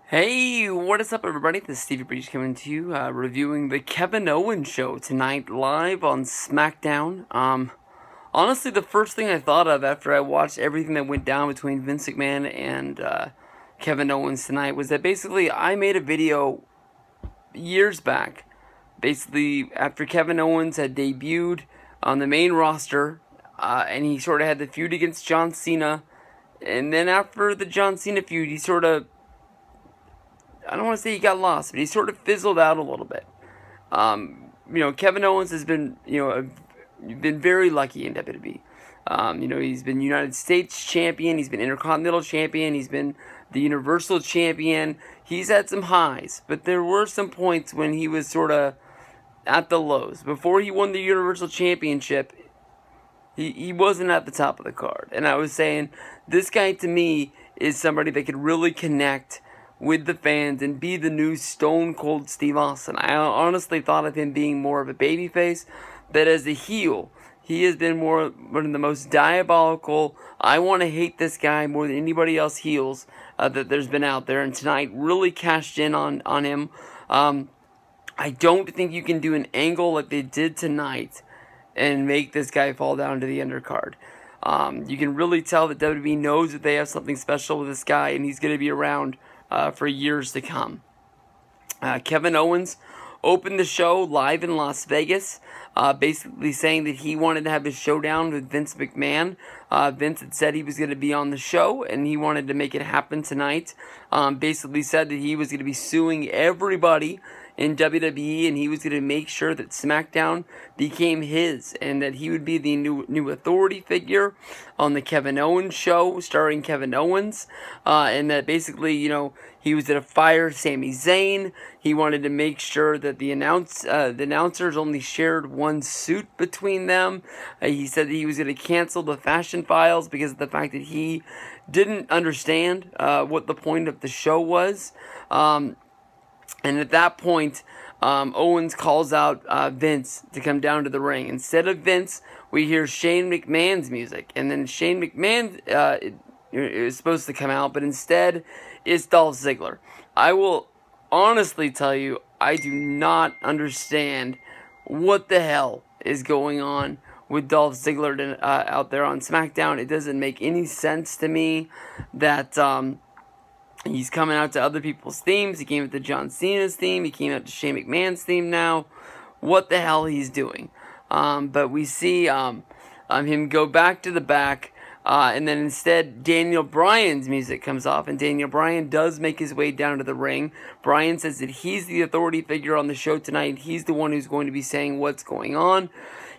Hey, what is up, everybody? This is Stevie Breach coming to you, reviewing the Kevin Owens show tonight live on SmackDown. Honestly, the first thing I thought of after I watched everything that went down between Vince McMahon and Kevin Owens tonight was that basically I made a video years back, basically after Kevin Owens had debuted on the main roster, and he sort of had the feud against John Cena, and then after the John Cena feud, he sort of, I don't want to say he got lost, but he sort of fizzled out a little bit. Kevin Owens has been, been very lucky in WWE. He's been United States champion, he's been Intercontinental champion, he's been the Universal champion. He's had some highs, but there were some points when he was sort of at the lows. Before he won the Universal Championship, he wasn't at the top of the card. And I was saying, this guy to me is somebody that could really connect with the fans and be the new Stone Cold Steve Austin. I honestly thought of him being more of a babyface, but as a heel, he has been one of the most diabolical, I want to hate this guy more than anybody else heels that there's been out there, and tonight really cashed in on him. I don't think you can do an angle like they did tonight and make this guy fall down to the undercard. You can really tell that WWE knows that they have something special with this guy, and he's going to be around for years to come. Kevin Owens opened the show live in Las Vegas, basically saying that he wanted to have his showdown with Vince McMahon. Vince had said he was going to be on the show, and he wanted to make it happen tonight. Basically said that he was going to be suing everybody in WWE, and he was going to make sure that SmackDown became his, and that he would be the new authority figure on the Kevin Owens show, starring Kevin Owens, and that basically, he was going to fire Sami Zayn. He wanted to make sure that the announcers only shared one suit between them. He said that he was going to cancel the Fashion Files because of the fact that he didn't understand what the point of the show was. And at that point, Owens calls out Vince to come down to the ring. Instead of Vince, we hear Shane McMahon's music. And then Shane McMahon is supposed to come out, but instead it's Dolph Ziggler. I will honestly tell you, I do not understand what the hell is going on with Dolph Ziggler out there on SmackDown. It doesn't make any sense to me that he's coming out to other people's themes. He came out to John Cena's theme. He came out to Shane McMahon's theme now. What the hell he's doing? But we see him go back to the back. And then instead, Daniel Bryan's music comes off. And Daniel Bryan does make his way down to the ring. Bryan says that he's the authority figure on the show tonight. He's the one who's going to be saying what's going on.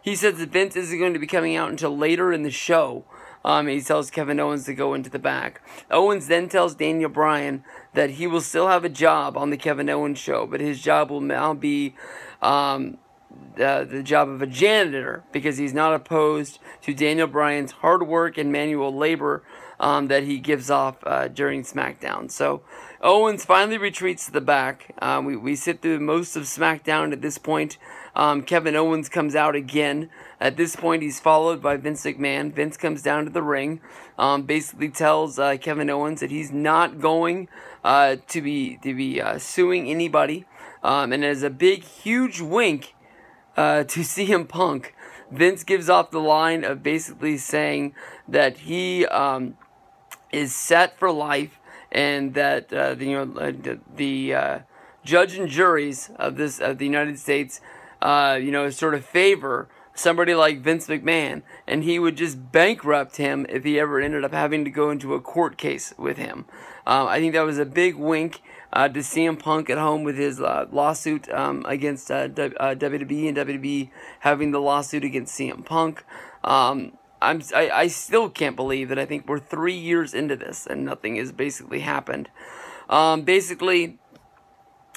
He says that Vince isn't going to be coming out until later in the show. He tells Kevin Owens to go into the back. Owens then tells Daniel Bryan that he will still have a job on the Kevin Owens show, but his job will now be the job of a janitor, because he's not opposed to Daniel Bryan's hard work and manual labor that he gives off during SmackDown. So Owens finally retreats to the back. We sit through most of SmackDown at this point. Kevin Owens comes out again. At this point, he's followed by Vince McMahon. Vince comes down to the ring, basically tells Kevin Owens that he's not going to be suing anybody, and as a big, huge wink to CM Punk, Vince gives off the line of basically saying that he is set for life, and that the judge and juries of the United States, sort of favor somebody like Vince McMahon, and he would just bankrupt him if he ever ended up having to go into a court case with him. I think that was a big wink to CM Punk at home with his lawsuit against WWE, and WWE having the lawsuit against CM Punk. I still can't believe that I think we're 3 years into this and nothing has basically happened. Basically,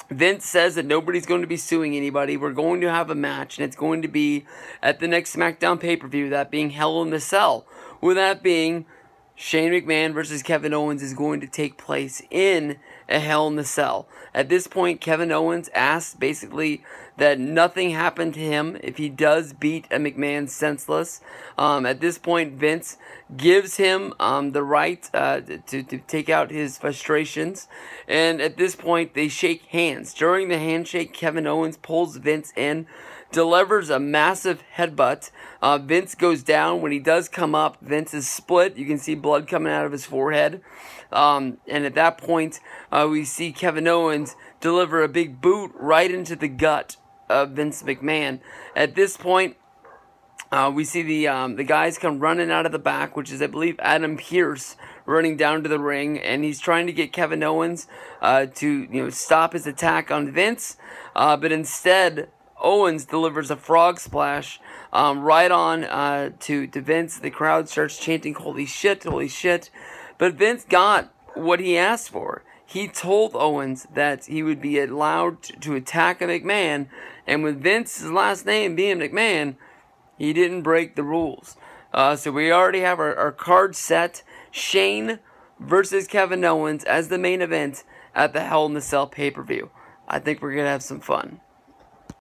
Vince says that nobody's going to be suing anybody. We're going to have a match, and it's going to be at the next SmackDown pay-per-view, that being Hell in a Cell. With that being, Shane McMahon versus Kevin Owens is going to take place in a Hell in a Cell. At this point, Kevin Owens asks basically that nothing happened to him if he does beat a McMahon senseless. At this point, Vince gives him the right to take out his frustrations. And at this point, they shake hands. During the handshake, Kevin Owens pulls Vince in, delivers a massive headbutt. Vince goes down. When he does come up, Vince is split. You can see blood coming out of his forehead. And at that point, we see Kevin Owens deliver a big boot right into the gut of Vince McMahon. At this point, we see the guys come running out of the back, which is, I believe, Adam Pearce running down to the ring, and he's trying to get Kevin Owens to stop his attack on Vince, but instead Owens delivers a frog splash right on to Vince. The crowd starts chanting, "Holy shit, holy shit!" But Vince got what he asked for. He told Owens that he would be allowed to attack a McMahon, and with Vince's last name being McMahon, he didn't break the rules. So we already have our card set. Shane versus Kevin Owens as the main event at the Hell in a Cell pay-per-view. I think we're going to have some fun.